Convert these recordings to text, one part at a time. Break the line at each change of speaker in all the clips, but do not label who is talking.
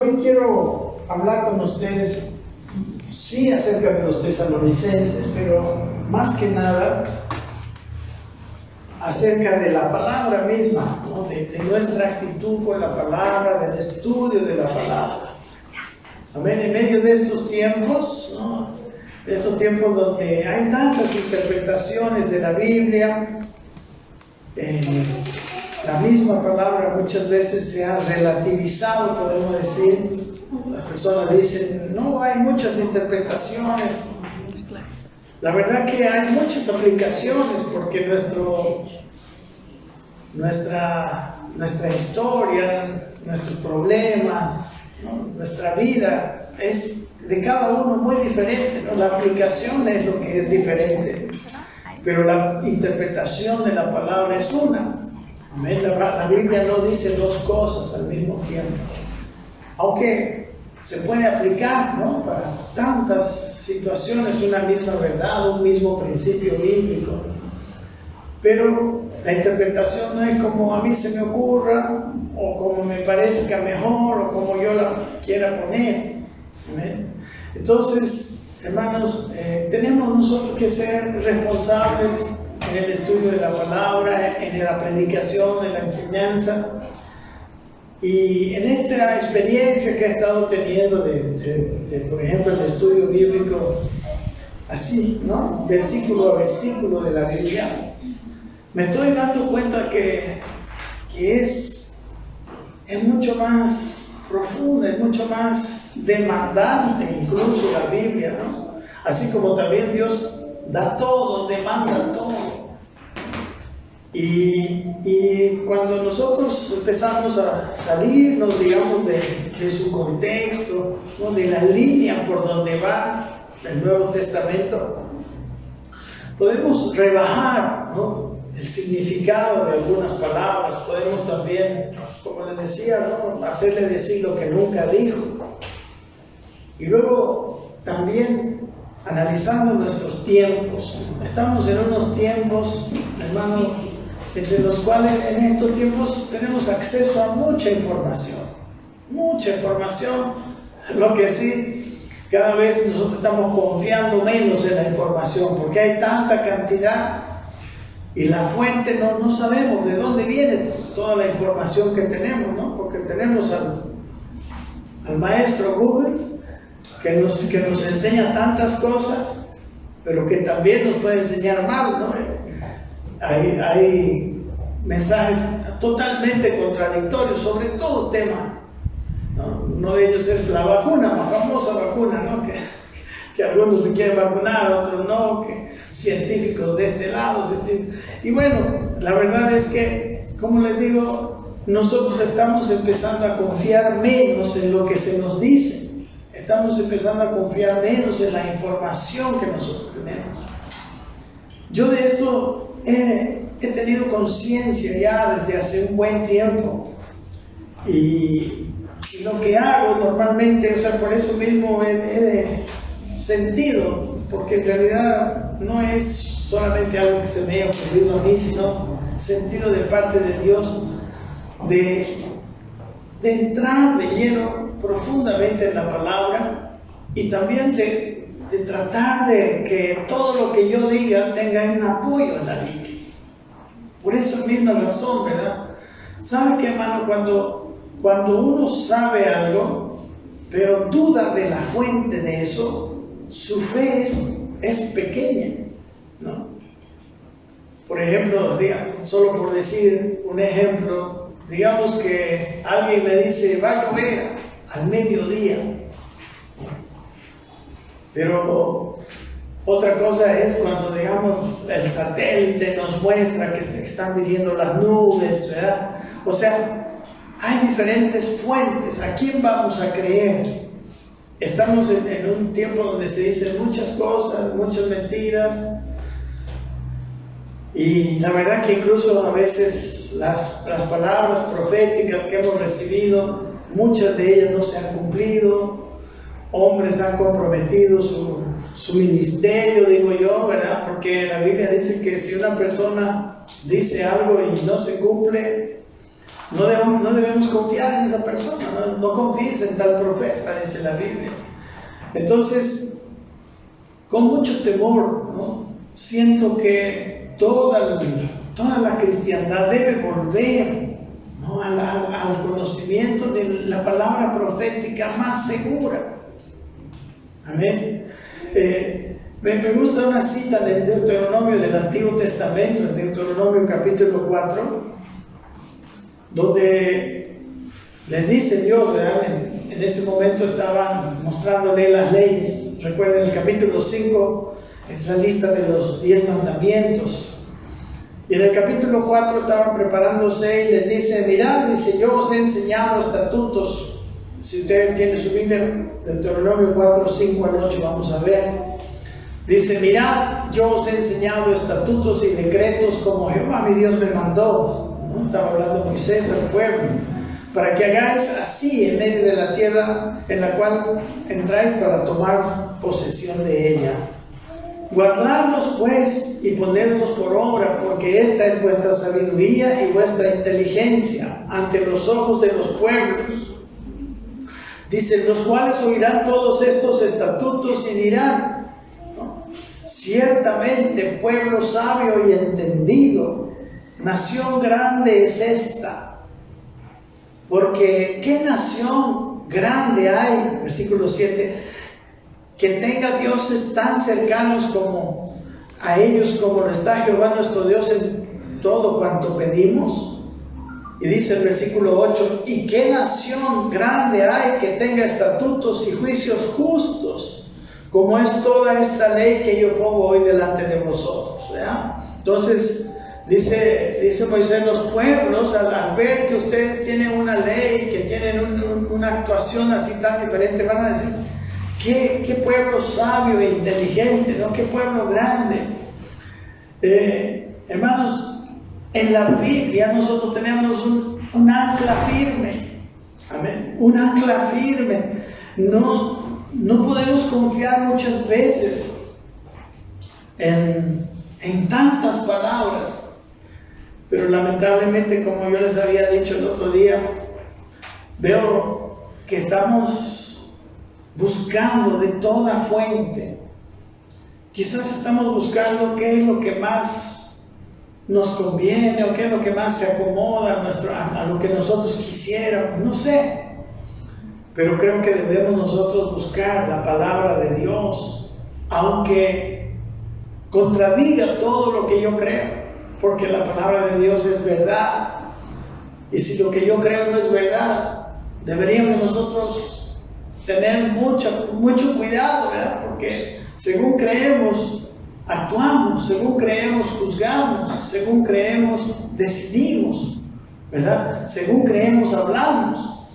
Hoy quiero hablar con ustedes, sí, acerca de los tesalonicenses, pero más que nada acerca de la palabra misma, ¿no? de nuestra actitud con la palabra, del estudio de la palabra. Amén. En medio de estos tiempos, ¿no? De estos tiempos donde hay tantas interpretaciones de la Biblia, la misma palabra muchas veces se ha relativizado, podemos decir. Las personas dicen, no, hay muchas interpretaciones. La verdad que hay muchas aplicaciones porque nuestra historia, nuestros problemas, ¿no? Nuestra vida es de cada uno muy diferente, ¿no? La aplicación es lo que es diferente, pero la interpretación de la palabra es una. Amén. La Biblia no dice dos cosas al mismo tiempo, aunque se puede aplicar, ¿no? Para tantas situaciones una misma verdad, un mismo principio bíblico, pero la interpretación no es como a mí se me ocurra o como me parezca mejor o como yo la quiera poner. ¿Amén? Entonces, hermanos, tenemos nosotros que ser responsables en el estudio de la palabra, en la predicación, en la enseñanza. Y en esta experiencia que he estado teniendo por ejemplo, el estudio bíblico, así, ¿no? Versículo a versículo de la Biblia, me estoy dando cuenta que es mucho más profunda, es mucho más demandante incluso la Biblia, ¿no? Así como también Dios da todo, demanda todo. Y cuando nosotros empezamos a salirnos, digamos, de su contexto, ¿no? De la línea por donde va el Nuevo Testamento, podemos rebajar, ¿no? El significado de algunas palabras. Podemos también, como les decía, ¿no? Hacerle decir lo que nunca dijo. Y luego también analizando nuestros tiempos. Estamos en unos tiempos, hermanos, entre los cuales en estos tiempos tenemos acceso a mucha información, lo que sí, cada vez nosotros estamos confiando menos en la información, porque hay tanta cantidad y la fuente no sabemos de dónde viene toda la información que tenemos, ¿no? Porque tenemos al maestro Google, que nos enseña tantas cosas, pero que también nos puede enseñar mal, ¿no? Hay mensajes totalmente contradictorios sobre todo tema, ¿no? Uno de ellos es la vacuna, la famosa vacuna, ¿no? Que algunos se quieren vacunar, otros no, que científicos de este lado, y bueno, la verdad es que, como les digo, nosotros estamos empezando a confiar menos en lo que se nos dice, estamos empezando a confiar menos en la información que nosotros tenemos. Yo de esto he tenido conciencia ya desde hace un buen tiempo, y lo que hago normalmente, o sea, por eso mismo he sentido, porque en realidad no es solamente algo que se me ha ocurrido a mí, sino sentido de parte de Dios, de entrar de lleno profundamente en la palabra, y también de tratar de que todo lo que yo diga tenga un apoyo en la Biblia. Por esa misma razón, ¿verdad? ¿Sabe qué, hermano? Cuando uno sabe algo, pero duda de la fuente de eso, su fe es pequeña, ¿no? Por ejemplo, solo por decir un ejemplo, digamos que alguien me dice, va a llover al mediodía. Pero otra cosa es cuando, digamos, el satélite nos muestra que están viniendo las nubes, ¿verdad? O sea, hay diferentes fuentes. ¿A quién vamos a creer? Estamos en un tiempo donde se dicen muchas cosas, muchas mentiras. Y la verdad que incluso a veces las palabras proféticas que hemos recibido, muchas de ellas no se han cumplido. Hombres han comprometido su ministerio, digo yo, ¿verdad? Porque la Biblia dice que si una persona dice algo y no se cumple, no debemos confiar en esa persona, no confíes en tal profeta, dice la Biblia. Entonces, con mucho temor, ¿no? Siento que toda la cristiandad debe volver, ¿no? al conocimiento de la palabra profética más segura. Amén. Me gusta una cita del Deuteronomio del Antiguo Testamento, en Deuteronomio capítulo 4, donde les dice Dios, ¿verdad? En ese momento estaban mostrándole las leyes. Recuerden, el capítulo 5 es la lista de los 10 mandamientos. Y en el capítulo 4 estaban preparándose y les dice, mirad, dice, yo os he enseñado estatutos. Si usted tiene su Biblia, Deuteronomio 4, 5 al 8, vamos a ver. Dice, mirad, yo os he enseñado estatutos y decretos como Jehová mi Dios me mandó. ¿No? Estaba hablando Moisés al pueblo. Para que hagáis así en medio de la tierra en la cual entráis para tomar posesión de ella. Guardadlos pues y ponedlos por obra, porque esta es vuestra sabiduría y vuestra inteligencia ante los ojos de los pueblos. Dice, los cuales oirán todos estos estatutos y dirán, ¿no? Ciertamente pueblo sabio y entendido, nación grande es esta. Porque ¿qué nación grande hay? Versículo 7, que tenga dioses tan cercanos como a ellos, como lo está Jehová nuestro Dios en todo cuanto pedimos. Y dice el versículo 8, ¿y qué nación grande hay que tenga estatutos y juicios justos, como es toda esta ley que yo pongo hoy delante de vosotros? ¿Verdad? Entonces, dice Moisés, los pueblos al ver que ustedes tienen una ley, que tienen una actuación así tan diferente, van a decir, ¿qué pueblo sabio e inteligente, ¿no? Qué pueblo grande. Hermanos, en la Biblia nosotros tenemos un ancla firme. Amén. Un ancla firme. No podemos confiar muchas veces en tantas palabras. Pero lamentablemente, como yo les había dicho el otro día, veo que estamos buscando de toda fuente. Quizás estamos buscando qué es lo que más nos conviene o qué es lo que más se acomoda a lo que nosotros quisiéramos, no sé. Pero creo que debemos nosotros buscar la palabra de Dios, aunque contradiga todo lo que yo creo. Porque la palabra de Dios es verdad. Y si lo que yo creo no es verdad, deberíamos nosotros tener mucho cuidado, ¿verdad? Porque según creemos, actuamos, según creemos, juzgamos, según creemos, decidimos, ¿verdad? Según creemos, hablamos.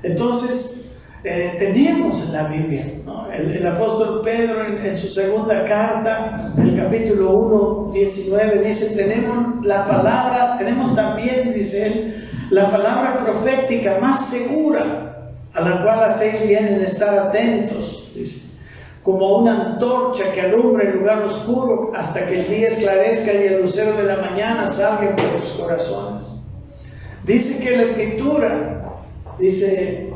Entonces, tenemos en la Biblia, ¿no? El apóstol Pedro en su segunda carta, en el capítulo 1, 19, dice, tenemos también, dice él, la palabra profética más segura, a la cual hacéis bien en estar atentos, dice, como una antorcha que alumbra el lugar oscuro hasta que el día esclarezca y el lucero de la mañana salga en vuestros corazones. Dice que la Escritura, dice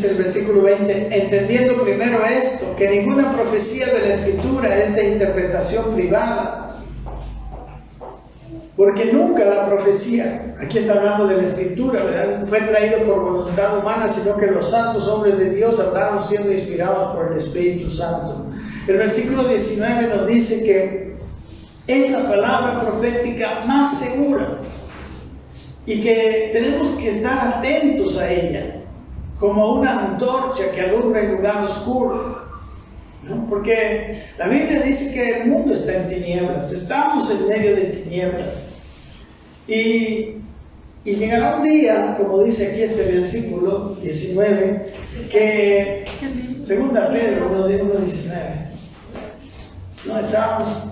el versículo 20, entendiendo primero esto, que ninguna profecía de la Escritura es de interpretación privada, porque nunca la profecía, aquí está hablando de la Escritura, ¿verdad?, fue traído por voluntad humana, sino que los santos hombres de Dios hablaron siendo inspirados por el Espíritu Santo. El versículo 19 nos dice que es la palabra profética más segura y que tenemos que estar atentos a ella, como una antorcha que alumbra el lugar oscuro, ¿no? Porque la Biblia dice que el mundo está en tinieblas, estamos en medio de tinieblas, y llegará un día, como dice aquí este versículo 19, que segunda Pedro 1:19, no estamos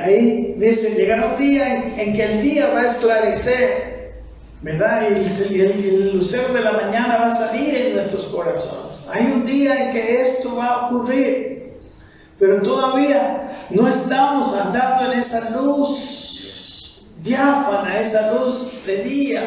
ahí, dice, llegará un día en que el día va a esclarecer, ¿verdad? Y el lucero de la mañana va a salir en nuestros corazones. Hay un día en que esto va a ocurrir, pero todavía no estamos andando en esa luz diáfana, esa luz de día,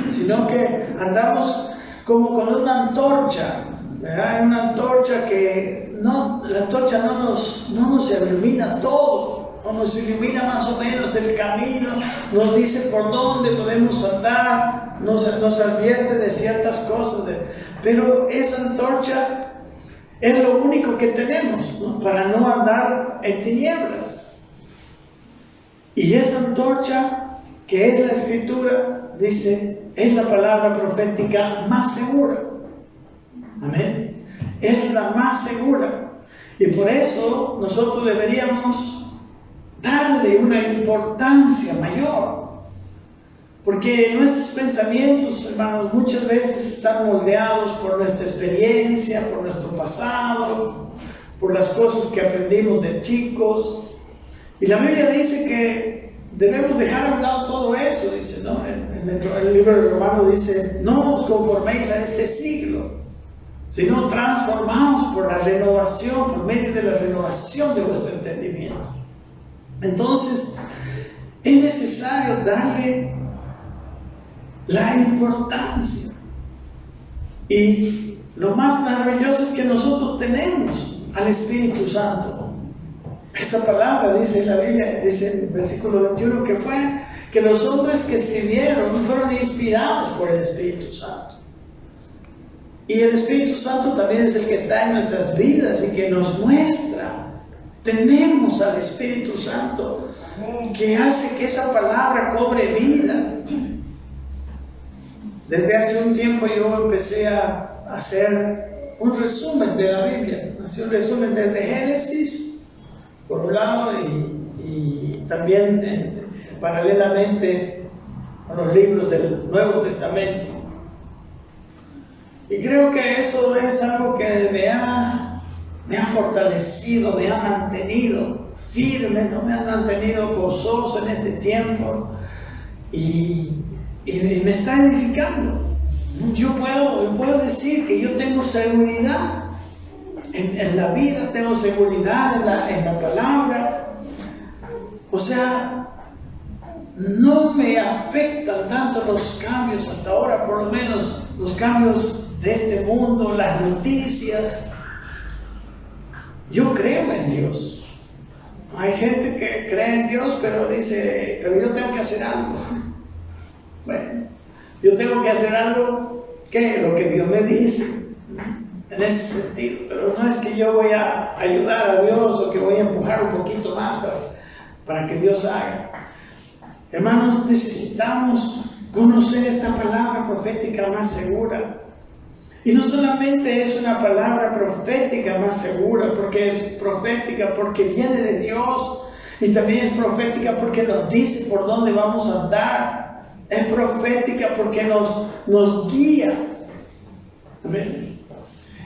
sino que andamos como con una antorcha, ¿verdad? Una antorcha que la antorcha no nos ilumina todo, no nos ilumina más o menos el camino, nos dice por dónde podemos andar, nos advierte de ciertas cosas, pero esa antorcha es lo único que tenemos, ¿no? Para no andar en tinieblas. Y esa antorcha, que es la Escritura, dice, es la palabra profética más segura. Amén. Es la más segura. Y por eso nosotros deberíamos darle una importancia mayor. Porque nuestros pensamientos, hermanos, muchas veces están moldeados por nuestra experiencia, por nuestro pasado, por las cosas que aprendimos de chicos. Y la Biblia dice que debemos dejar a un lado todo eso, dice, ¿no? Dentro del libro de Romanos dice, no os conforméis a este siglo, sino transformaos por la renovación, por medio de la renovación de vuestro entendimiento. Entonces, es necesario darle la importancia. Y lo más maravilloso es que nosotros tenemos al Espíritu Santo. Esa palabra dice en la Biblia, dice en el versículo 21, que los hombres que escribieron fueron inspirados por el Espíritu Santo. Y el Espíritu Santo también es el que está en nuestras vidas y que nos muestra. Tenemos al Espíritu Santo que hace que esa palabra cobre vida. Desde hace un tiempo yo empecé a hacer un resumen de la Biblia. Hacía un resumen desde Génesis, por un lado, y también paralelamente a los libros del Nuevo Testamento. Y creo que eso es algo que me ha fortalecido, me ha mantenido firme, ¿no? Me ha mantenido gozoso en este tiempo y me está edificando. Yo puedo decir que yo tengo seguridad en la vida, tengo seguridad en la palabra. O sea, no me afectan tanto los cambios hasta ahora, por lo menos los cambios de este mundo, las noticias. Yo creo en Dios. Hay gente que cree en Dios, pero dice, pero yo tengo que hacer algo. Bueno, yo tengo que hacer algo, ¿qué? Lo que Dios me dice, en ese sentido. Pero no es que yo voy a ayudar a Dios o que voy a empujar un poquito más para que Dios haga. Hermanos, necesitamos conocer esta palabra profética más segura. Y no solamente es una palabra profética más segura, porque es profética porque viene de Dios, y también es profética porque nos dice por dónde vamos a andar. Es profética porque nos guía. Amén.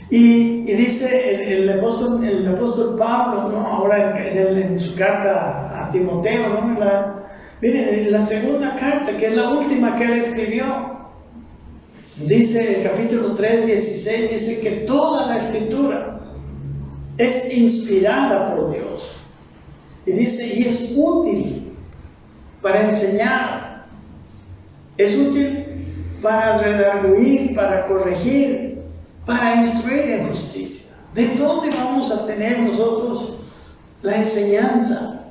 Y dice el apóstol Pablo, ¿no? Ahora en su carta a Timoteo, ¿no? Miren, la segunda carta, que es la última que él escribió, dice el capítulo 3, 16, dice que toda la Escritura es inspirada por Dios. Y dice, y es útil para enseñar. Es útil para redarguir, para corregir, para instruir en justicia. ¿De dónde vamos a tener nosotros la enseñanza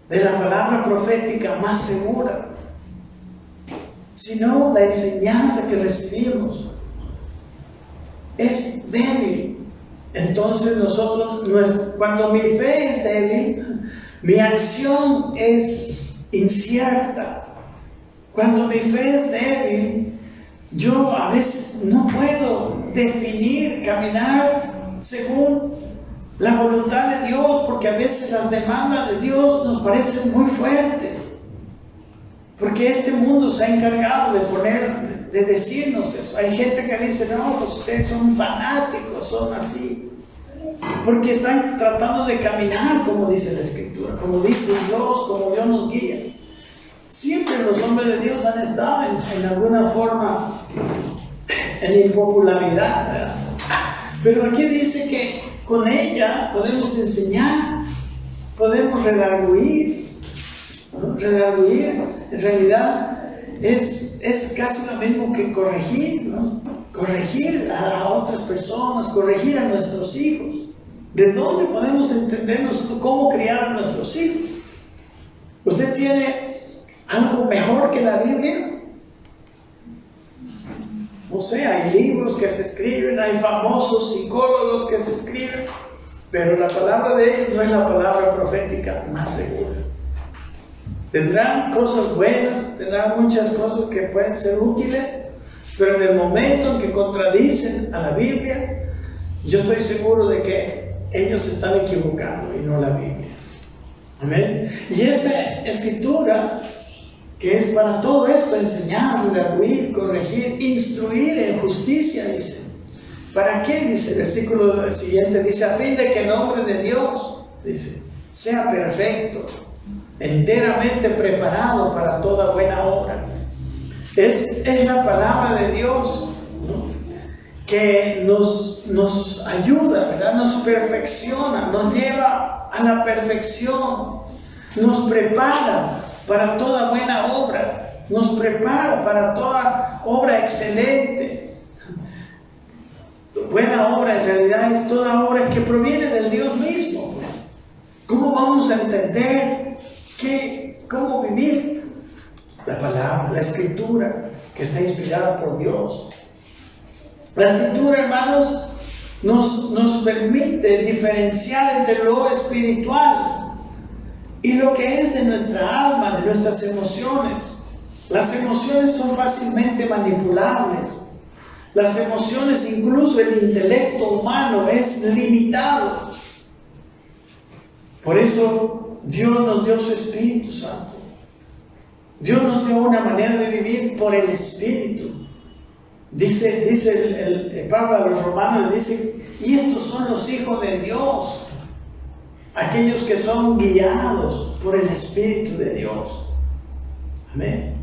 de la palabra profética más segura? Sino la enseñanza que recibimos es débil. Entonces cuando mi fe es débil, mi acción es incierta. Cuando mi fe es débil, yo a veces no puedo definir, caminar según la voluntad de Dios, porque a veces las demandas de Dios nos parecen muy fuertes. Porque este mundo se ha encargado de decirnos eso. Hay gente que dice, no, pues ustedes son fanáticos, son así. Porque están tratando de caminar como dice la Escritura, como dice Dios, como Dios nos guía. Siempre los hombres de Dios han estado en alguna forma en impopularidad, ¿verdad? Pero aquí dice que con ella podemos enseñar, podemos redarguir, ¿no? Redarguir, en realidad, es casi lo mismo que corregir, ¿no? Corregir a otras personas, corregir a nuestros hijos. ¿De dónde podemos entender nosotros cómo criar a nuestros hijos? ¿Usted tiene algo mejor que la Biblia? No sé, hay libros que se escriben, hay famosos psicólogos que se escriben, pero la palabra de ellos no es la palabra profética más segura. Tendrán cosas buenas, tendrán muchas cosas que pueden ser útiles, pero en el momento en que contradicen a la Biblia, yo estoy seguro de que ellos se están equivocando y no la Biblia. Amén. Y esta escritura, que es para todo esto, enseñar, redarguir, corregir, instruir en justicia, dice. ¿Para qué? Dice el versículo siguiente, dice, a fin de que el hombre de Dios, dice, sea perfecto, enteramente preparado para toda buena obra. Es la palabra de Dios, ¿no? Que nos ayuda, ¿verdad? Nos perfecciona, nos lleva a la perfección, nos prepara para toda buena obra, nos prepara para toda obra excelente. Buena obra en realidad es toda obra que proviene del Dios mismo, pues. ¿Cómo vamos a entender cómo vivir la palabra, la escritura que está inspirada por Dios? La escritura, hermanos, nos permite diferenciar entre lo espiritual y lo que es de nuestra alma, de nuestras emociones. Las emociones son fácilmente manipulables. Las emociones, incluso el intelecto humano, es limitado. Por eso Dios nos dio su Espíritu Santo. Dios nos dio una manera de vivir por el Espíritu. Dice el Pablo a los romanos, le dice, y estos son los hijos de Dios, aquellos que son guiados por el Espíritu de Dios. Amén.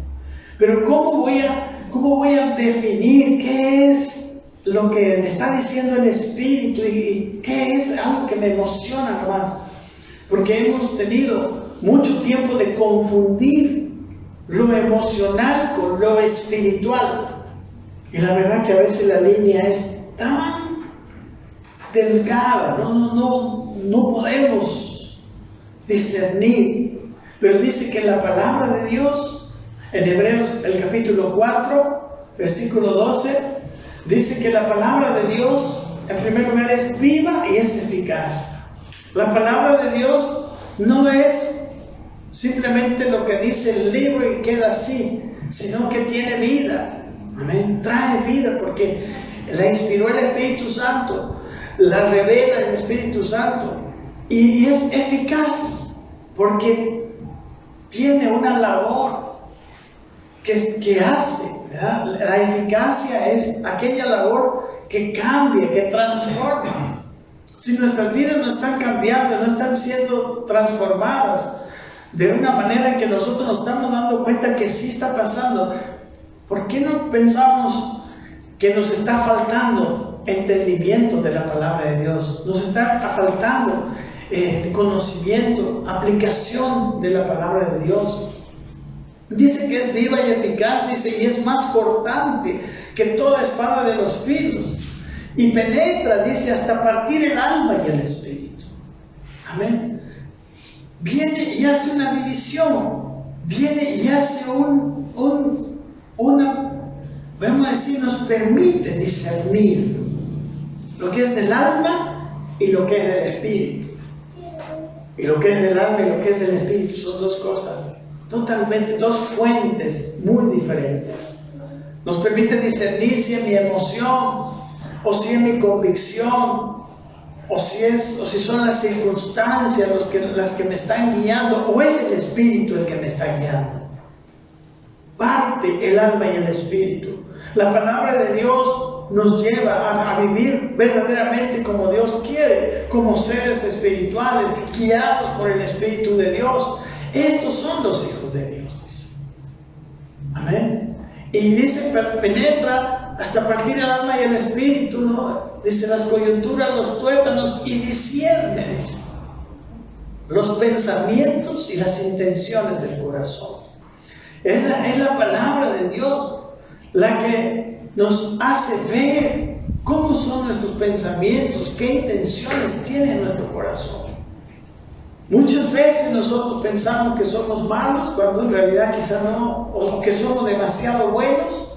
Pero ¿cómo voy a definir qué es lo que me está diciendo el Espíritu y qué es algo que me emociona más? Porque hemos tenido mucho tiempo de confundir lo emocional con lo espiritual. Y la verdad que a veces la línea es tan delgada, no podemos discernir. Pero dice que la palabra de Dios, en Hebreos el capítulo 4, versículo 12, dice que la palabra de Dios, en primer lugar, es viva y es eficaz. La palabra de Dios no es simplemente lo que dice el libro y queda así, sino que tiene vida. Amén. Trae vida porque la inspiró el Espíritu Santo, la revela el Espíritu Santo y es eficaz porque tiene una labor que hace, ¿verdad? La eficacia es aquella labor que cambia, que transforma. Si nuestras vidas no están cambiando, no están siendo transformadas de una manera en que nosotros nos estamos dando cuenta que sí está pasando, ¿por qué no pensamos que nos está faltando entendimiento de la palabra de Dios? Nos está faltando conocimiento, aplicación de la palabra de Dios. Dice que es viva y eficaz, dice, y es más cortante que toda espada de los filos. Y penetra, dice, hasta partir el alma y el espíritu. Amén. Viene y hace una división. Viene y hace vamos a decir, nos permite discernir lo que es del alma y lo que es del espíritu. Y lo que es del alma y lo que es del espíritu son dos cosas totalmente, dos fuentes muy diferentes. Nos permite discernir si es mi emoción o si es mi convicción o si son las circunstancias las que me están guiando o es el espíritu el que me está guiando. Parte el alma y el espíritu. La palabra de Dios nos lleva a vivir verdaderamente como Dios quiere, como seres espirituales, guiados por el Espíritu de Dios. Estos son los hijos de Dios, dice. Amén. Y dice, penetra hasta partir el alma y el espíritu, ¿no? Dice, las coyunturas, los tuétanos, y discierne, dice. los pensamientos y las intenciones del corazón. Es la palabra de Dios la que nos hace ver cómo son nuestros pensamientos, qué intenciones tiene nuestro corazón. Muchas veces nosotros pensamos que somos malos cuando en realidad quizá no, o que somos demasiado buenos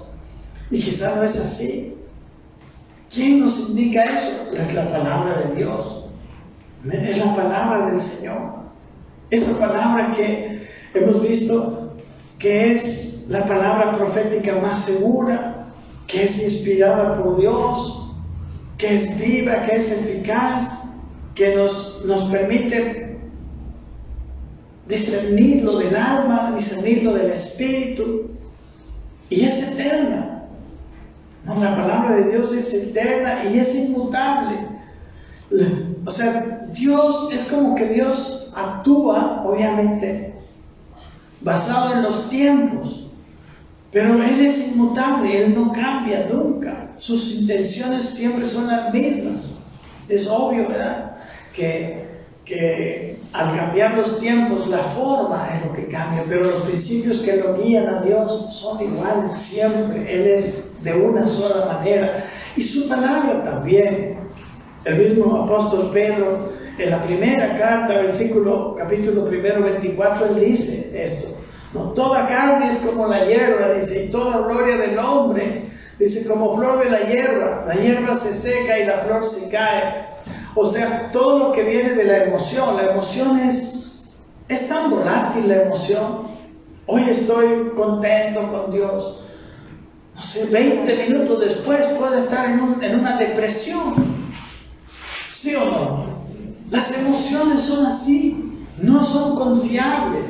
y quizá no es así. ¿Quién nos indica eso? Es la palabra de Dios, es la palabra del Señor, esa palabra que hemos visto que es la palabra profética más segura, que es inspirada por Dios, que es viva, que es eficaz, que nos permite discernir lo del alma, discernir lo del espíritu, y es eterna. No, la palabra de Dios es eterna y es inmutable. O sea, Dios es como que Dios actúa, obviamente, basado en los tiempos, pero Él es inmutable, Él no cambia nunca. Sus intenciones siempre son las mismas. Es obvio, ¿verdad? Que al cambiar los tiempos, la forma es lo que cambia, pero los principios que lo guían a Dios son iguales siempre. Él es de una sola manera. Y su palabra también. El mismo apóstol Pedro, en la primera carta, capítulo 1, 24, él dice esto. No, toda carne es como la hierba, dice, y toda gloria del hombre, dice, como flor de la hierba se seca y la flor se cae. O sea, todo lo que viene de la emoción es tan volátil la emoción. Hoy estoy contento con Dios. No sé, 20 minutos después puede estar en una depresión. ¿Sí o no? Las emociones son así, no son confiables.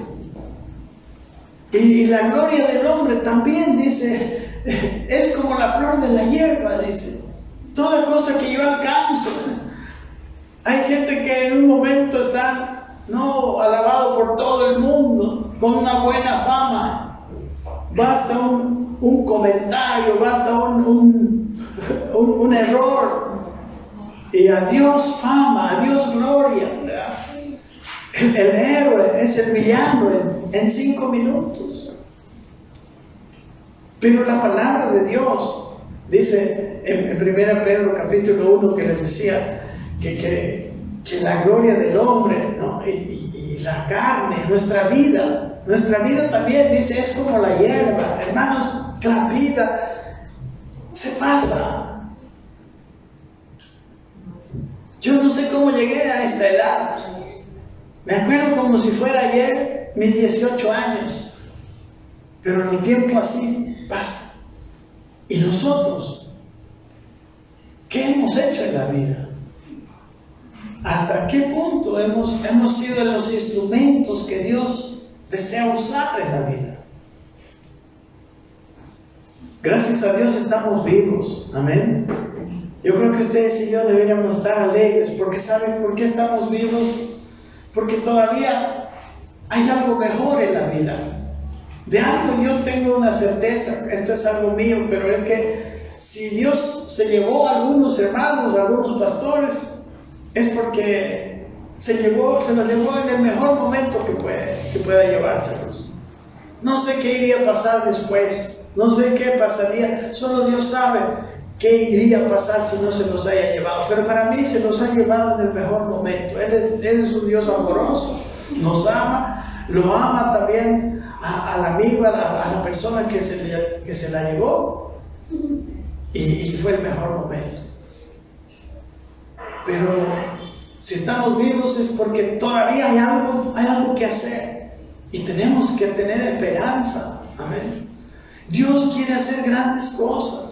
Y la gloria del hombre también, dice, es como la flor de la hierba, dice. Toda cosa que yo alcanzo. Hay gente que en un momento está, alabado por todo el mundo, con una buena fama. Basta un comentario, basta un error. Y a Dios fama, a Dios gloria, ¿verdad? El héroe es el villano en 5 minutos. Pero la palabra de Dios dice en 1 Pedro capítulo 1 que les decía que la gloria del hombre, ¿no? y la carne, nuestra vida también, dice, es como la hierba. Hermanos, la vida se pasa. Yo no sé cómo llegué a esta edad. Me acuerdo como si fuera ayer, mis 18 años. Pero el tiempo así pasa. ¿Y nosotros? ¿Qué hemos hecho en la vida? ¿Hasta qué punto hemos sido los instrumentos que Dios desea usar en la vida? Gracias a Dios estamos vivos. Amén. Yo creo que ustedes y yo deberíamos estar alegres, porque ¿saben por qué estamos vivos? Porque todavía hay algo mejor en la vida. De algo yo tengo una certeza, esto es algo mío, pero es que si Dios se llevó a algunos hermanos, a algunos pastores, es porque se los llevó en el mejor momento que pueda llevárselos. No sé qué iría a pasar después, no sé qué pasaría, solo Dios sabe qué iría a pasar si no se los haya llevado, pero para mí se los ha llevado en el mejor momento. Él es un Dios amoroso, nos ama, lo ama también al amigo, a la persona que se la llevó, y fue el mejor momento. Pero si estamos vivos es porque todavía hay algo que hacer, y tenemos que tener esperanza. Amén. Dios quiere hacer grandes cosas.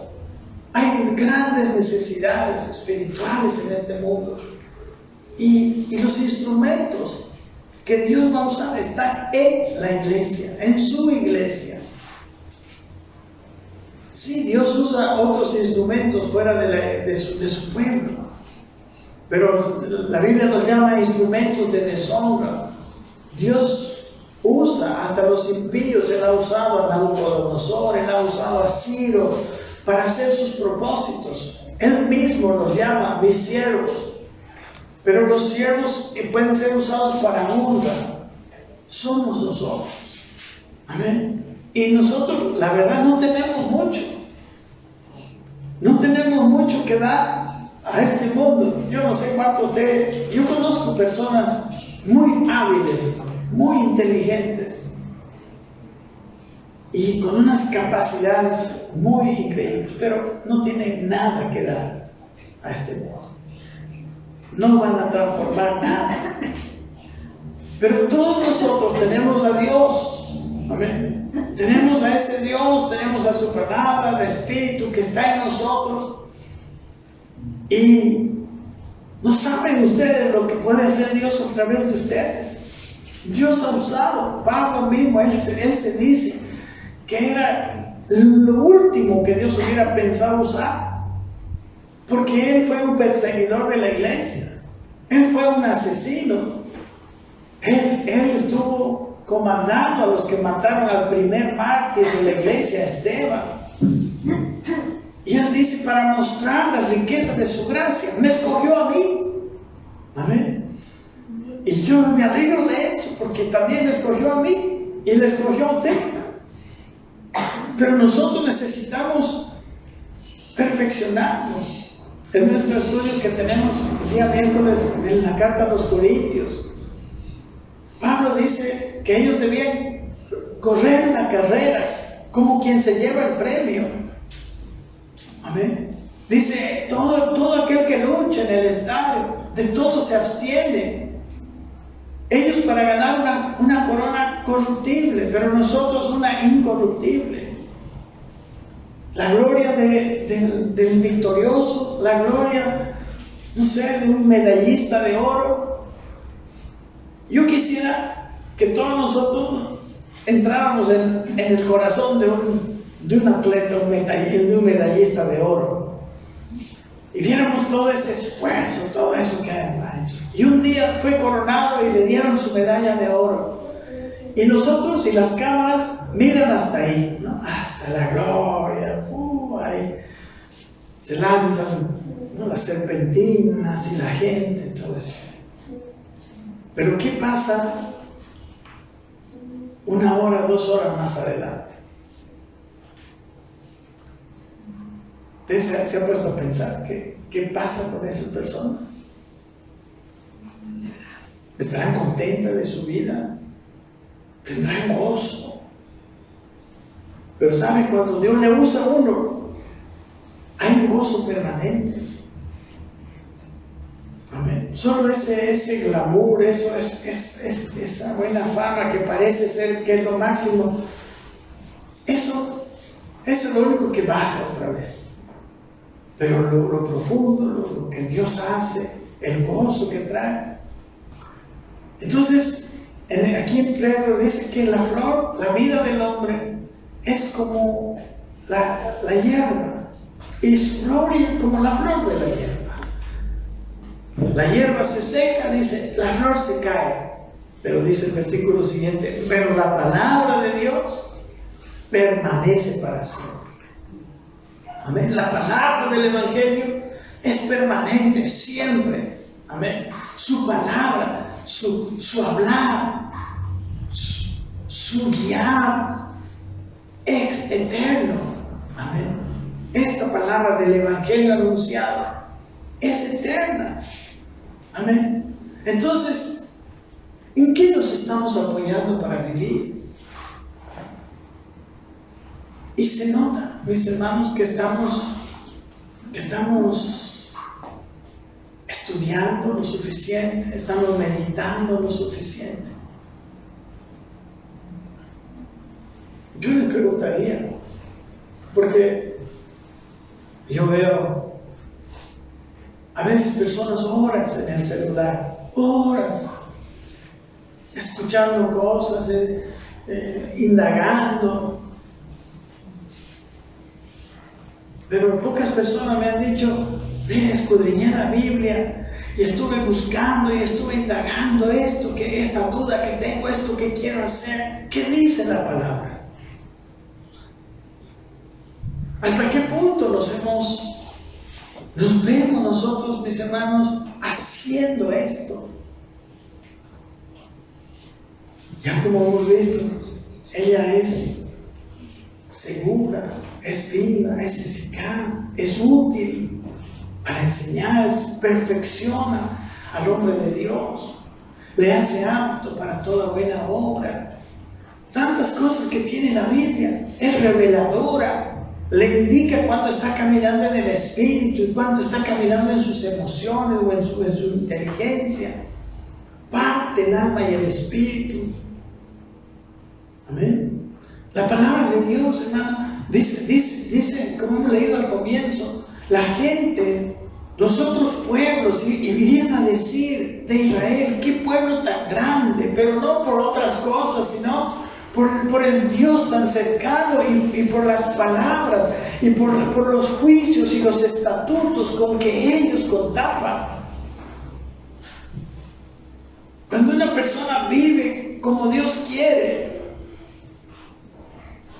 Hay grandes necesidades espirituales en este mundo. Y los instrumentos que Dios va a usar están en la iglesia, en su iglesia. Sí, Dios usa otros instrumentos fuera de su pueblo. Pero la Biblia nos llama instrumentos de deshonra. Dios usa hasta los impíos. Él ha usado a Nabucodonosor, Él ha usado a Ciro para hacer sus propósitos. Él mismo los llama mis siervos. pero los siervos pueden ser usados para honra. Somos nosotros. Amén. Y nosotros, la verdad, no tenemos mucho. No tenemos mucho que dar a este mundo. Yo no sé cuánto yo conozco personas muy hábiles, muy inteligentes y con unas capacidades muy increíbles, pero no tienen nada que dar a este mundo. No van a transformar nada. Pero todos nosotros tenemos a Dios. Amén. Tenemos a ese Dios, tenemos a su palabra, el Espíritu que está en nosotros. Y no saben ustedes lo que puede hacer Dios a través de ustedes. Dios ha usado, Pablo mismo, él se dice que era lo último que Dios hubiera pensado usar. Porque él fue un perseguidor de la iglesia. Él fue un asesino. Él estuvo comandando a los que mataron al primer mártir de la iglesia, Esteban. Y él dice, para mostrar las riquezas de su gracia, me escogió a mí. Amén. Y yo me alegro de eso, porque también me escogió a mí y le escogió a usted. Pero nosotros necesitamos perfeccionarnos. En nuestro estudio que tenemos el día miércoles en la carta a los Corintios, Pablo dice que ellos debían correr la carrera como quien se lleva el premio. Amén. Dice, todo aquel que lucha en el estadio, de todo se abstiene. Ellos para ganar una corona corruptible, pero nosotros una incorruptible. La gloria del victorioso, la gloria, no sé, de un medallista de oro. Yo quisiera que todos nosotros entráramos en el corazón de un atleta, de un medallista de oro, y viéramos todo ese esfuerzo, todo eso que ha hecho. Y un día fue coronado y le dieron su medalla de oro. Y nosotros y las cámaras miran hasta ahí, ¿no? Hasta la gloria. Ahí se lanzan, ¿no?, las serpentinas y la gente, todo eso. Pero ¿qué pasa 1 hora, 2 horas más adelante? ¿Usted se ha puesto a pensar qué pasa con esa persona? ¿Estarán contentas de su vida? ¿Tendrán gozo? Pero ¿sabe? Cuando Dios le usa a uno, hay un gozo permanente. Amén. Solo ese glamour, esa buena fama que parece ser que es lo máximo, eso es lo único que baja otra vez. Pero lo profundo, lo que Dios hace, el gozo que trae. Entonces, aquí en Pedro dice que la flor, la vida del hombre, es como la hierba, y su gloria como la flor de la hierba. La hierba se seca, dice, la flor se cae. Pero dice el versículo siguiente, pero la palabra de Dios permanece para siempre. Amén. La palabra del Evangelio es permanente siempre. Amén. Su palabra, su hablar, su guiar es eterno. Amén. Esta palabra del Evangelio anunciado es eterna. Amén. Entonces, ¿en qué nos estamos apoyando para vivir? Y se nota, mis hermanos, que estamos estudiando lo suficiente, estamos meditando lo suficiente. Yo le preguntaría, porque yo veo a veces personas horas en el celular, horas, escuchando cosas, indagando. Pero pocas personas me han dicho, mira, escudriñé la Biblia y estuve buscando y estuve indagando esto, que esta duda que tengo, esto que quiero hacer. ¿Qué dice la palabra? ¿Hasta qué punto nos nos vemos nosotros, mis hermanos, haciendo esto. Ya como hemos visto, ella es segura, es viva, es eficaz, es útil para enseñar, perfecciona al hombre de Dios, le hace apto para toda buena obra. Tantas cosas que tiene la Biblia, es reveladora, le indica cuando está caminando en el Espíritu y cuando está caminando en sus emociones o en su inteligencia. Parte el alma y el Espíritu. Amén. La palabra de Dios, hermano, dice, como hemos leído al comienzo, la gente, los otros pueblos, y vinieron a decir de Israel, qué pueblo tan grande, pero no por otras cosas, sino por el Dios tan cercano y por las palabras y por los juicios y los estatutos con que ellos contaban. Cuando una persona vive como Dios quiere,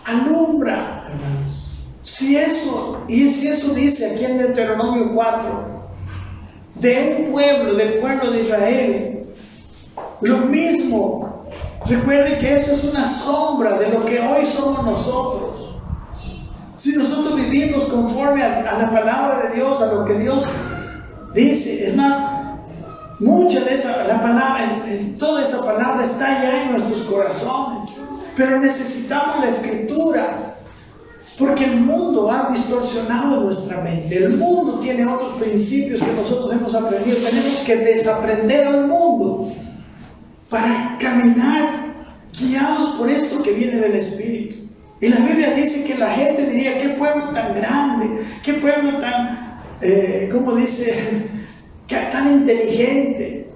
alumbra, hermanos. Si eso dice aquí en Deuteronomio 4, de un pueblo, del pueblo de Israel, lo mismo. Recuerde que eso es una sombra de lo que hoy somos nosotros. Si nosotros vivimos conforme a la palabra de Dios, a lo que Dios dice, es más, mucha de la palabra, toda esa palabra está ya en nuestros corazones, pero necesitamos la Escritura, porque el mundo ha distorsionado nuestra mente. El mundo tiene otros principios que nosotros hemos aprendido. Tenemos que desaprender al mundo para caminar guiados por esto que viene del Espíritu. Y la Biblia dice que la gente diría, qué pueblo tan grande, qué pueblo tan, ¿cómo dice? Tan inteligente,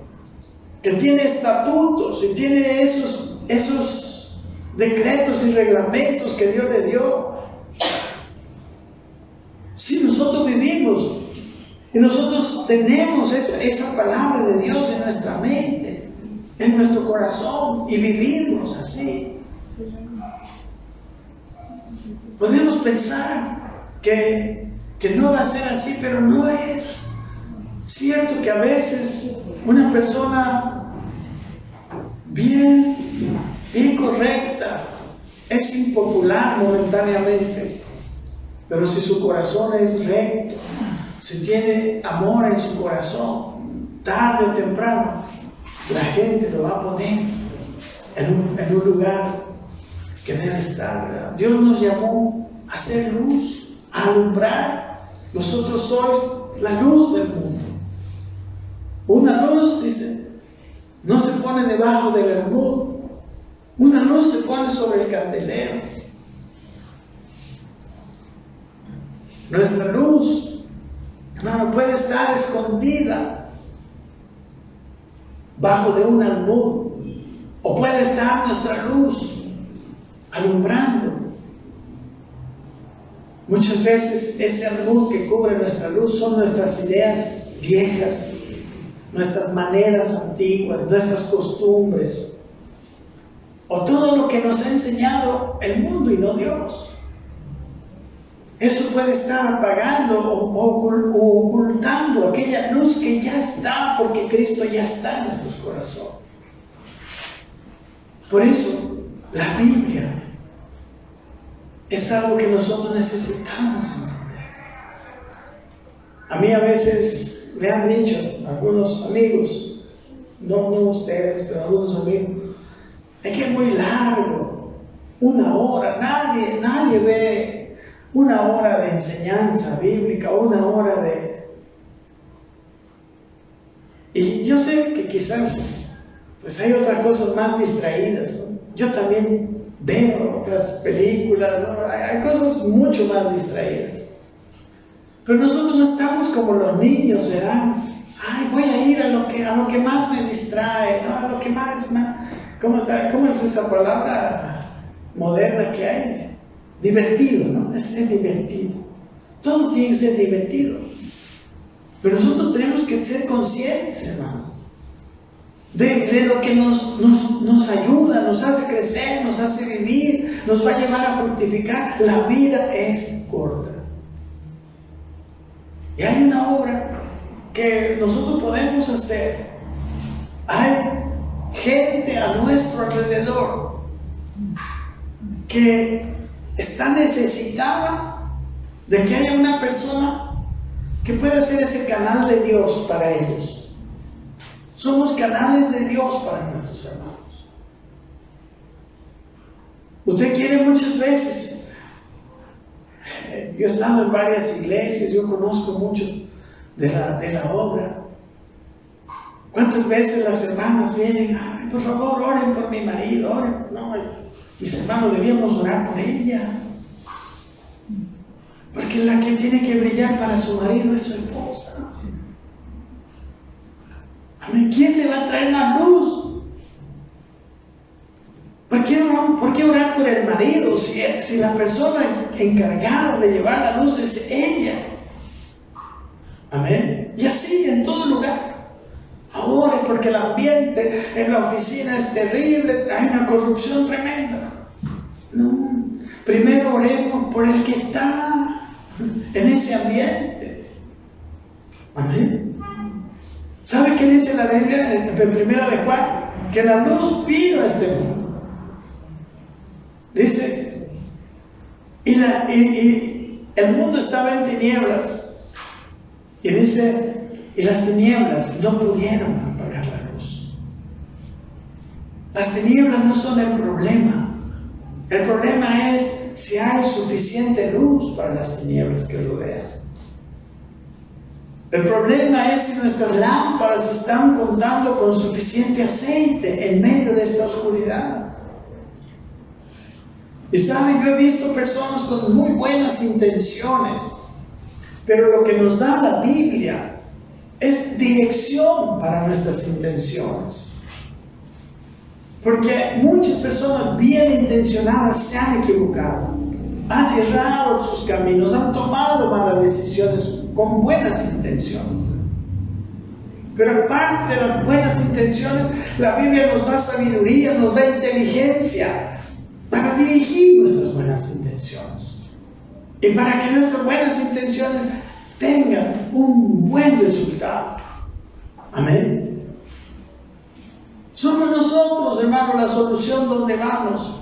que tiene estatutos y tiene esos decretos y reglamentos que Dios le dio. Si nosotros vivimos y nosotros tenemos esa palabra de Dios en nuestra mente, en nuestro corazón, y vivimos así, podemos pensar que no va a ser así, pero no es cierto. Que a veces una persona bien correcta es impopular momentáneamente, pero si su corazón es recto, si tiene amor en su corazón, tarde o temprano la gente lo va a poner en un lugar que debe estar, ¿verdad? Dios nos llamó a hacer luz, a alumbrar. Vosotros sois la luz del mundo. Una luz, dice, no se pone debajo del almud. Una luz se pone sobre el candelero. Nuestra luz, hermano, puede estar escondida bajo de un almud, o puede estar nuestra luz alumbrando. Muchas veces ese almud que cubre nuestra luz son nuestras ideas viejas, nuestras maneras antiguas, nuestras costumbres, o todo lo que nos ha enseñado el mundo y no Dios. Eso puede estar apagando o ocultando aquella luz que ya está, porque Cristo ya está en nuestros corazones. Por eso, la Biblia es algo que nosotros necesitamos entender. A mí a veces me han dicho algunos amigos, no ustedes, pero algunos amigos, es que es muy largo, 1 hora, nadie ve 1 hora de enseñanza bíblica, 1 hora de... Y yo sé que quizás pues hay otras cosas más distraídas, ¿no? Yo también veo otras películas, ¿no? Hay cosas mucho más distraídas. Pero nosotros no estamos como los niños, ¿verdad? Ay, voy a ir a lo que más me distrae, ¿no? A lo que más ¿cómo es esa palabra moderna que hay? Divertido, ¿no? Es divertido. Todo tiene que ser divertido. Pero nosotros tenemos que ser conscientes, hermano, de lo que nos ayuda, nos hace crecer, nos hace vivir, nos va a llevar a fructificar. La vida es corta. Y hay una obra que nosotros podemos hacer. Hay gente a nuestro alrededor que está necesitada de que haya una persona que pueda ser ese canal de Dios para ellos. Somos canales de Dios para nuestros hermanos. Usted quiere muchas veces. Yo he estado en varias iglesias, yo conozco mucho de la obra. ¿Cuántas veces las hermanas vienen? Ay, por favor, oren por mi marido, oren. No, mis hermanos, debíamos orar por ella. Porque la que tiene que brillar para su marido es su esposa. Amén. ¿Quién le va a traer la luz? ¿Por qué orar por el marido si la persona encargada de llevar la luz es ella? Amén. Y así en todo lugar. Ahora, porque el ambiente en la oficina es terrible, hay una corrupción tremenda. No, primero oremos por el que está en ese ambiente. Amén. ¿Sabe qué dice la Biblia en 1 de Juan? Que la luz vino a este mundo. Dice, y el mundo estaba en tinieblas. Y dice, y las tinieblas no pudieron apagar la luz. Las tinieblas no son el problema. El problema es si hay suficiente luz para las tinieblas que rodean. El problema es si nuestras lámparas están contando con suficiente aceite en medio de esta oscuridad. Y saben, yo he visto personas con muy buenas intenciones, pero lo que nos da la Biblia es dirección para nuestras intenciones. Porque muchas personas bien intencionadas se han equivocado, han errado sus caminos, han tomado malas decisiones con buenas intenciones. Pero aparte de las buenas intenciones, la Biblia nos da sabiduría, nos da inteligencia para dirigir nuestras buenas intenciones. Y para que nuestras buenas intenciones tengan un buen resultado. Amén. Somos nosotros, hermanos, la solución donde vamos.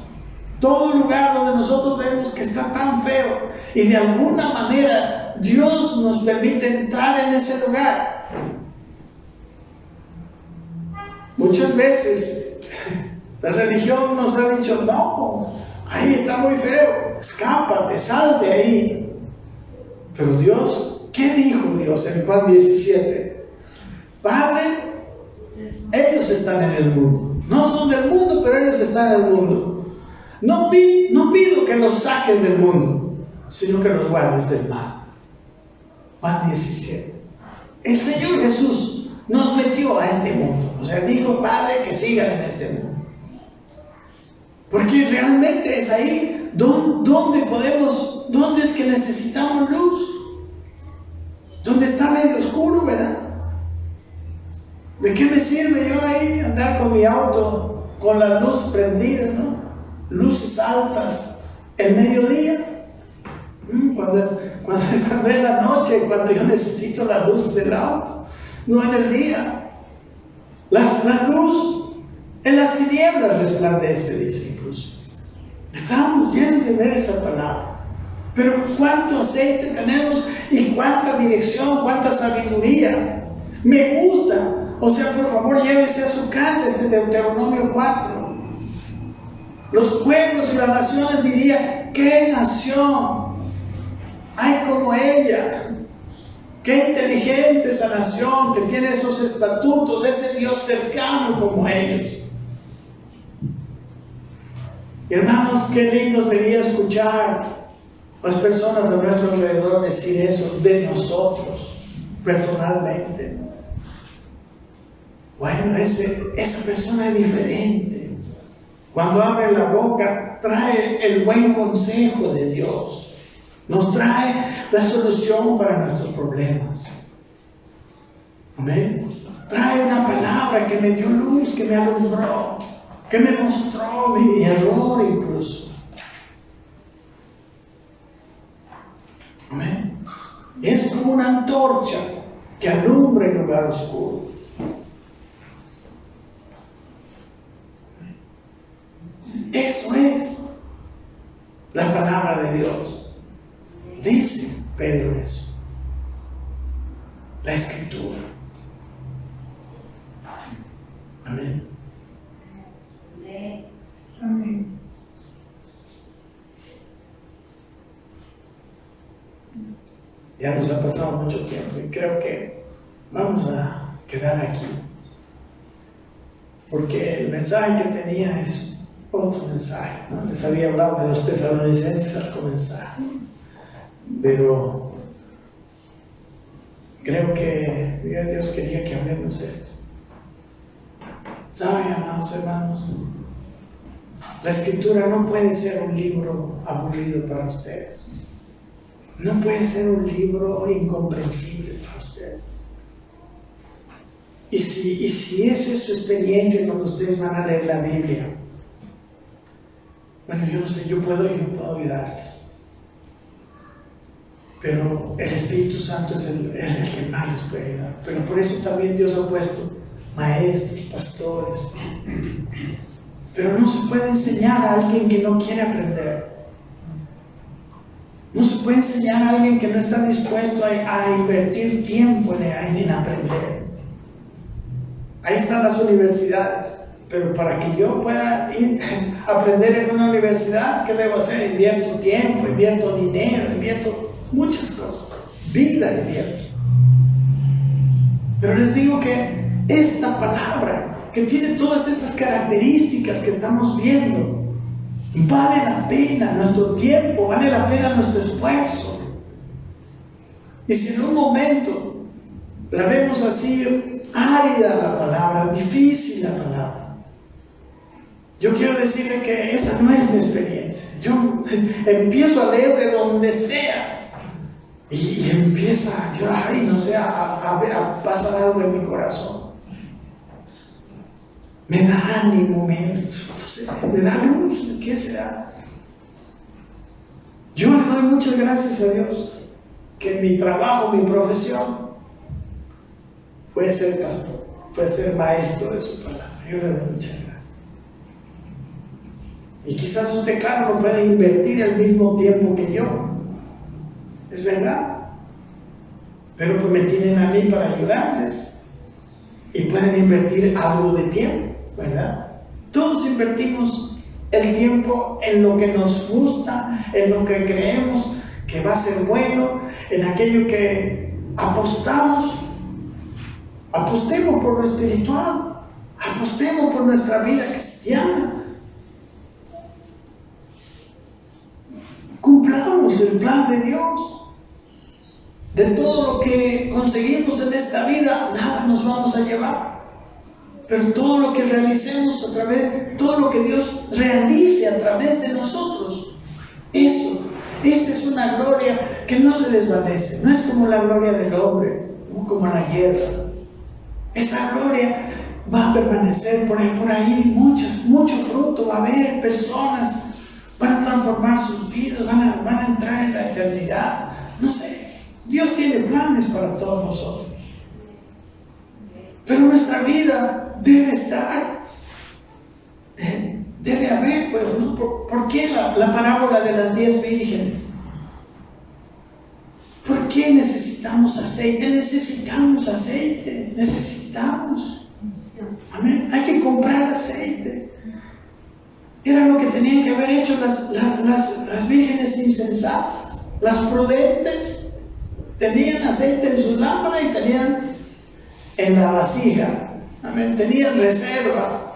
Todo lugar donde nosotros vemos que está tan feo y de alguna manera Dios nos permite entrar en ese lugar. Muchas veces la religión nos ha dicho, no, ahí está muy feo, escápate, sal de ahí. Pero Dios, ¿qué dijo Dios en Juan 17? Padre, ellos están en el mundo. No son del mundo, pero ellos están en el mundo. No pido que los saques del mundo, sino que los guardes del mal. Juan 17. El Señor Jesús nos metió a este mundo. O sea, dijo, Padre, que sigan en este mundo. Porque realmente es ahí donde es que necesitamos luz. Donde está medio oscuro, ¿verdad? ¿De qué me sirve yo ahí andar con mi auto con la luz prendida, ¿no? Luces altas, el mediodía, cuando es la noche, cuando yo necesito la luz del auto, no en el día. La luz en las tinieblas resplandece, dice incluso. Estábamos llenos de ver esa palabra. Pero cuánto aceite tenemos y cuánta dirección, cuánta sabiduría. Me gusta. O sea, por favor, llévese a su casa este Deuteronomio 4. Los pueblos y las naciones dirían, ¿qué nación hay como ella? Qué inteligente esa nación que tiene esos estatutos, ese Dios cercano como ellos. Hermanos, qué lindo sería escuchar a las personas a nuestro alrededor decir eso de nosotros, personalmente. Bueno, esa persona es diferente. Cuando abre la boca, trae el buen consejo de Dios. Nos trae la solución para nuestros problemas. Amén. Trae una palabra que me dio luz, que me alumbró, que me mostró mi error incluso. Amén. Es como una antorcha que alumbra el lugar oscuro. Eso es la palabra de Dios. Dice Pedro eso. La Escritura. Amén. Amén. Ya nos ha pasado mucho tiempo y creo que vamos a quedar aquí. Porque el mensaje que tenía es otro mensaje, ¿no? Les había hablado de los tesalonicenses al comenzar. Pero creo que Dios quería que hablemos esto. ¿Saben, amados hermanos? La Escritura no puede ser un libro aburrido para ustedes. No puede ser un libro incomprensible para ustedes. Y si esa es su experiencia cuando ustedes van a leer la Biblia, bueno, yo no sé, yo puedo ayudarles. Pero el Espíritu Santo es el que más les puede ayudar. Pero por eso también Dios ha puesto maestros, pastores. Pero no se puede enseñar a alguien que no quiere aprender. No se puede enseñar a alguien que no está dispuesto a invertir tiempo en aprender. Ahí están las universidades. Pero para que yo pueda ir a aprender en una universidad, ¿qué debo hacer? Invierto tiempo, invierto dinero, invierto muchas cosas. Vida invierto. Pero les digo que esta palabra, que tiene todas esas características que estamos viendo, vale la pena nuestro tiempo, vale la pena nuestro esfuerzo. Y si en un momento la vemos así, árida la palabra, difícil la palabra, yo quiero decirle que esa no es mi experiencia. Yo empiezo a leer de donde sea y empieza a pasar algo en mi corazón. Me da ánimo, entonces, me da luz. ¿Qué será? Yo le doy muchas gracias a Dios que mi trabajo, mi profesión fue ser pastor, fue ser maestro de su palabra. Yo le doy muchas gracias. Y quizás usted, claro, no puede invertir el mismo tiempo que yo. Es verdad. Pero pues me tienen a mí para ayudarles. Y pueden invertir algo de tiempo, ¿verdad? Todos invertimos el tiempo en lo que nos gusta, en lo que creemos que va a ser bueno, en aquello que apostamos. Apostemos por lo espiritual. Apostemos por nuestra vida cristiana. Cumplamos el plan de Dios. De todo lo que conseguimos en esta vida, nada nos vamos a llevar. Pero todo lo que realicemos todo lo que Dios realice a través de nosotros, esa es una gloria que no se desvanece. No es como la gloria del hombre, no como la hierba. Esa gloria va a permanecer por ahí, mucho fruto, va a haber personas. Van a transformar sus vidas, van a entrar en la eternidad. No sé, Dios tiene planes para todos nosotros. Pero nuestra vida debe estar, debe haber, pues, ¿no? ¿Por qué la parábola de las 10 vírgenes? ¿Por qué necesitamos aceite? Necesitamos. Amén. Hay que comprar aceite. Era lo que tenían que haber hecho las vírgenes insensatas. Las prudentes tenían aceite en su lámpara y tenían en la vasija. Amén. Tenían reserva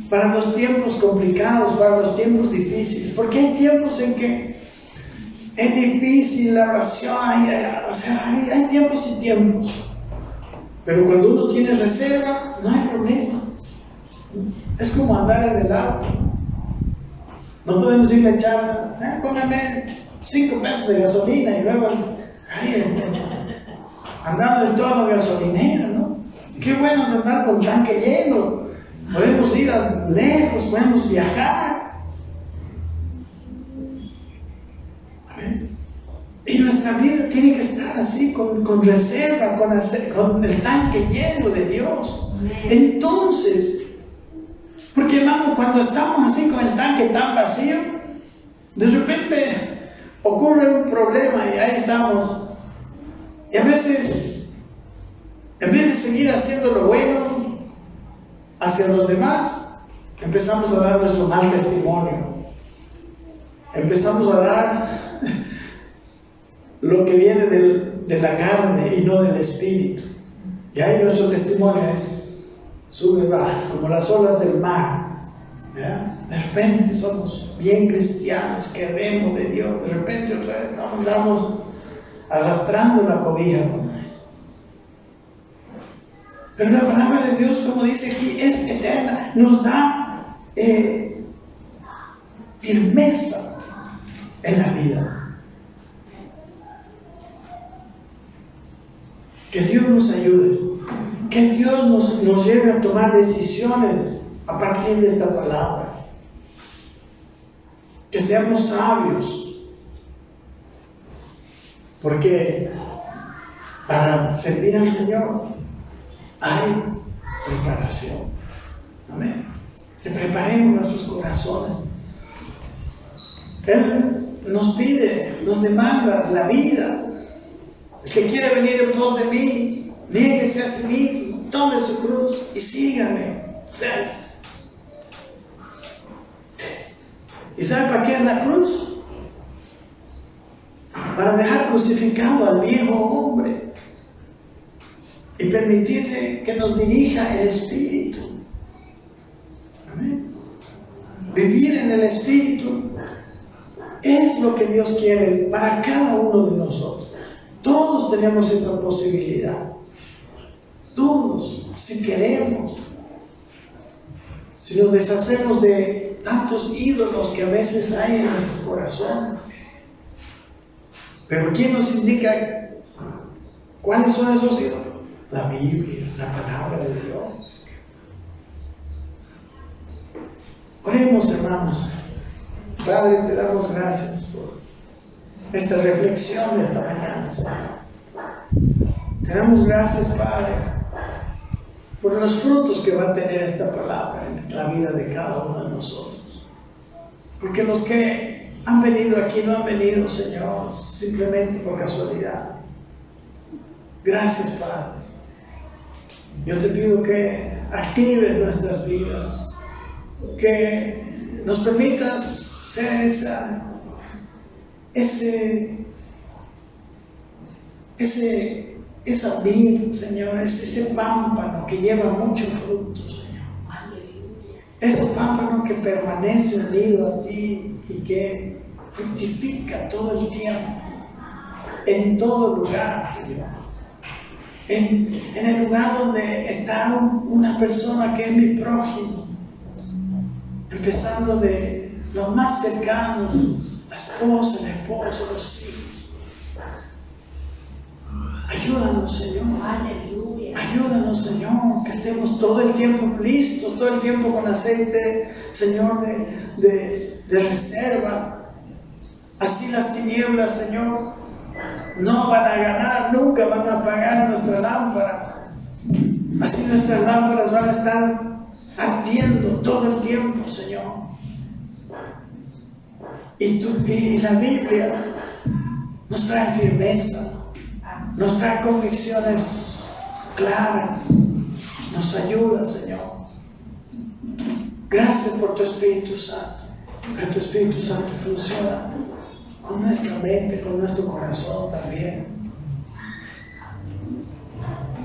para los tiempos complicados, para los tiempos difíciles. Porque hay tiempos en que es difícil la oración, hay tiempos y tiempos. Pero cuando uno tiene reserva, no hay problema. Es como andar en el auto. No podemos ir a echar, póngame 5 pesos de gasolina y luego andando en todas las gasolineras, ¿no? Qué bueno es andar con tanque lleno. Podemos ir lejos, podemos viajar. Y nuestra vida tiene que estar así. así con reserva, con el tanque lleno de Dios. Entonces, porque hermano, cuando estamos así con el tanque tan vacío, de repente ocurre un problema y ahí estamos. Y a veces, en vez de seguir haciendo lo bueno hacia los demás, empezamos a dar nuestro mal testimonio. Empezamos a dar lo que viene de la carne y no del espíritu. Y ahí nuestro testimonio es sube, baja, como las olas del mar. ¿Ya? De repente somos bien cristianos, queremos de Dios. De repente otra vez andamos arrastrando la cobija con eso. Pero la palabra de Dios, como dice aquí, es eterna. Nos da firmeza en la vida. Que Dios nos ayude, que Dios nos lleve a tomar decisiones a partir de esta palabra, que seamos sabios, porque para servir al Señor hay preparación. Amén. Que preparemos nuestros corazones. Él nos pide, nos demanda la vida. El que quiere venir en pos de mí, niéguese a sí mismo, tome su cruz y sígame. O sea, ¿y sabe para qué es la cruz? Para dejar crucificado al viejo hombre y permitirle que nos dirija el Espíritu. Amén. Vivir en el Espíritu es lo que Dios quiere para cada uno de nosotros. Todos tenemos esa posibilidad. Todos, si queremos. Si nos deshacemos de tantos ídolos que a veces hay en nuestros corazones. Pero ¿quién nos indica cuáles son esos ídolos? La Biblia, la palabra de Dios. Oremos, hermanos. Padre, te damos gracias por esta reflexión de esta mañana, Señor. Te damos gracias, Padre, por los frutos que va a tener esta palabra en la vida de cada uno de nosotros. Porque los que han venido aquí no han venido, Señor, simplemente por casualidad. Gracias, Padre. Yo te pido que actives nuestras vidas, que nos permitas ser esa vid, Señor, ese pámpano que lleva mucho fruto, Señor. Ese pámpano que permanece unido a ti y que fructifica todo el tiempo, en todo lugar, Señor. En el lugar donde está una persona que es mi prójimo, empezando de los más cercanos, la esposa, el esposo, los hijos. Ayúdanos, Señor. Aleluya. Ayúdanos, Señor, que estemos todo el tiempo listos, todo el tiempo con aceite, Señor, de reserva. Así las tinieblas, Señor, no van a ganar, nunca van a apagar nuestra lámpara. Así nuestras lámparas van a estar ardiendo todo el tiempo, Señor. Y la Biblia nos trae firmeza, nos trae convicciones claras, nos ayuda, Señor. Gracias por tu Espíritu Santo, que tu Espíritu Santo funciona con nuestra mente, con nuestro corazón también.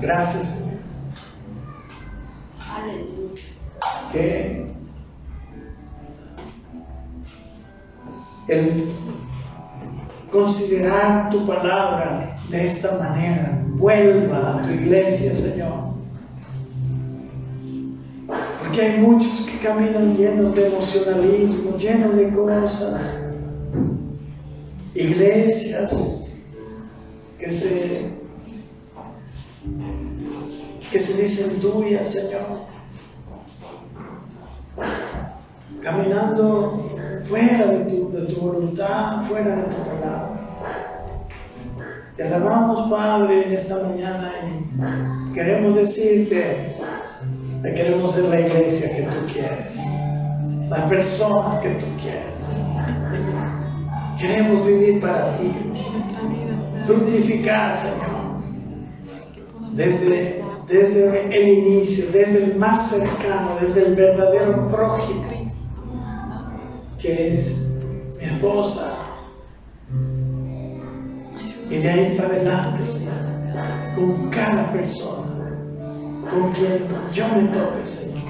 Gracias, Señor. Aleluya. Que el considerar tu palabra de esta manera vuelva a tu iglesia, Señor. Porque hay muchos que caminan llenos de emocionalismo, llenos de cosas. Iglesias que se dicen tuyas, Señor. Caminando fuera de tu voluntad, fuera de tu palabra. Te alabamos, Padre, en esta mañana y queremos decirte que queremos ser la iglesia que tú quieres, la persona que tú quieres. Queremos vivir para ti, fructificar, Señor, desde el inicio, desde el más cercano, desde el verdadero prójimo, que es mi esposa. Y de ahí para adelante, Señor, con cada persona, con quien yo me toque, Señor,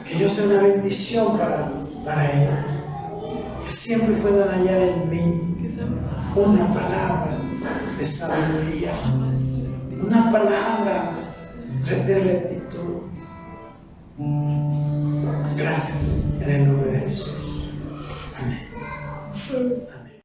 que yo sea una bendición para ella, que siempre puedan hallar en mí una palabra de sabiduría, una palabra de rectitud. Gracias en el nombre de Jesús.